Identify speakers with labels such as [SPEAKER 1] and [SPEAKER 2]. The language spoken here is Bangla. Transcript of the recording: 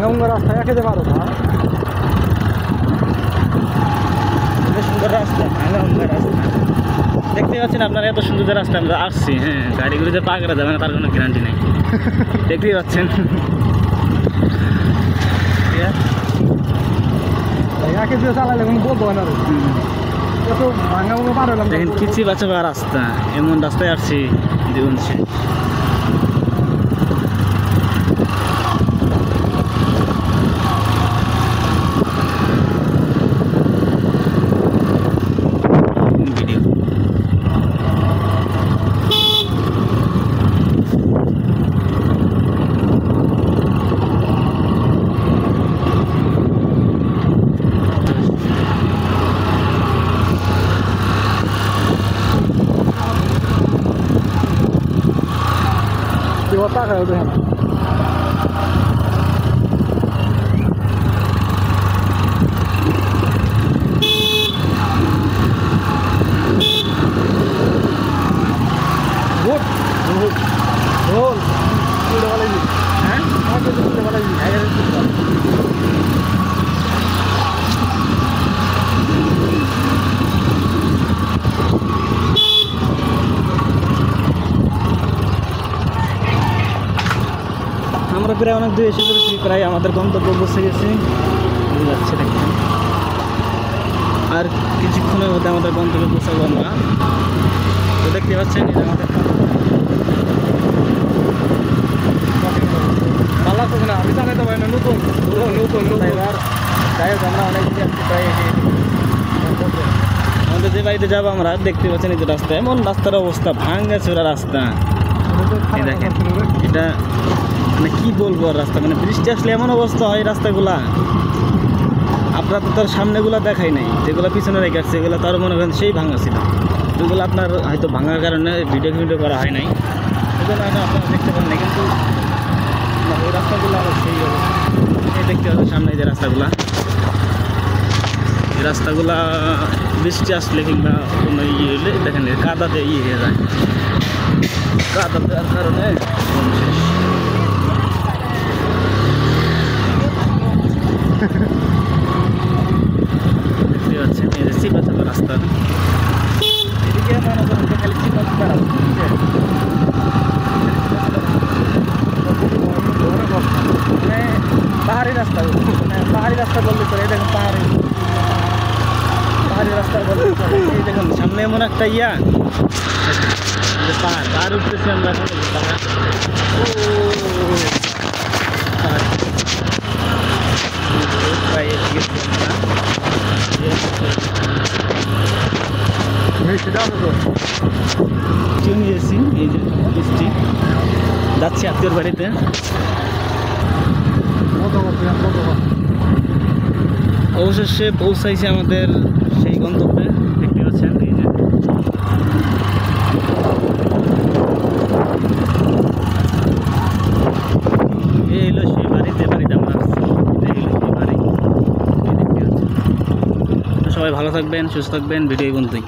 [SPEAKER 1] ভাঙা রাস্তায় খেতে পারো না।
[SPEAKER 2] সুন্দর রাস্তা, ভাঙা রাস্তা দেখতে পাচ্ছেন আপনারা। এত সুন্দর রাস্তা আমরা আসছি, হ্যাঁ গাড়িগুলিতে পা করা যাবে না, তার কোনো গ্যারান্টি নেই। দেখতেই পাচ্ছেন
[SPEAKER 1] চালালে কোনো বলতে হয় না। এত ভাঙা ভাঙা পার হলাম
[SPEAKER 2] দেখেন কিচি বাচ্চা রাস্তা, এমন রাস্তায় আসছি জীবন শেষ। ভিডিও
[SPEAKER 1] কেউ টাকা দেখেন
[SPEAKER 2] আমরা প্রায় অনেক দূরে এসে পড়েছি, প্রায় আমাদের গন্তব্য পৌঁছে গেছি। যাচ্ছে দেখছেন, আর কিছুক্ষণের মধ্যে আমাদের গন্তব্যে পৌঁছাবো আমরা। তো দেখতে পাচ্ছেন এটা আমাদের
[SPEAKER 1] ভালো লাগছে না, আমি চালাইতে পারি না, নতুন নতুন
[SPEAKER 2] এবার যাই হোক আমরা অনেক দিকে আসছি, প্রায় আমাদের যে বাড়িতে যাবো আমরা। দেখতে পাচ্ছেন এই যে রাস্তা, এমন রাস্তার অবস্থা, ভাঙা চোরা রাস্তা। এই দেখেন এটা মানে কি বলবো, আর রাস্তা মানে বৃষ্টি আসলে এমন অবস্থা হয় রাস্তাগুলা। আপনার তো তার সামনেগুলো দেখাই নাই, যেগুলো পিছনে রেখে আসছে এগুলো তার মনে করেন সেই ভাঙা ছিল। ওইগুলো আপনার হয়তো ভাঙার কারণে ভিডিও করা হয় নাই, ওইগুলো আপনারা দেখতে পারেন না। কিন্তু ওই রাস্তাগুলো সেই অবস্থা। এই দেখতে পাচ্ছেন সামনে যে রাস্তাগুলা, এই রাস্তাগুলা বৃষ্টি আসলে কিংবা কোনো ইয়ে হলে দেখেন কাদাতে হয়ে যায়। কাদা দেওয়ার কারণে শেষ। দেখতে পাচ্ছেন এই যে চিপা চাপা রাস্তা, এদিকে মনে করেন খালি চিপা চাপা রাস্তা। মানে পাহাড়ি রাস্তা, মানে পাহাড়ি রাস্তা বললে চলে। এই দেখুন পাহাড়ি রাস্তার বললে চলে। এই দেখুন সামনে এমন একটা পাহাড় উঠতেছি আমরা। প্রায় নিয়েছি এই যে বৃষ্টি, যাচ্ছি আত্মীয়র বাড়িতে। অবশেষে পৌঁছাইছে আমাদের সেই গন্তব্যে। দেখতে পাচ্ছেন এই যে এই হলো সেই বাড়িতে আমরা আসছি। এই হলো সেই বাড়ি। সবাই ভালো থাকবেন, সুস্থ থাকবেন, ভিডিও বন্ধুই।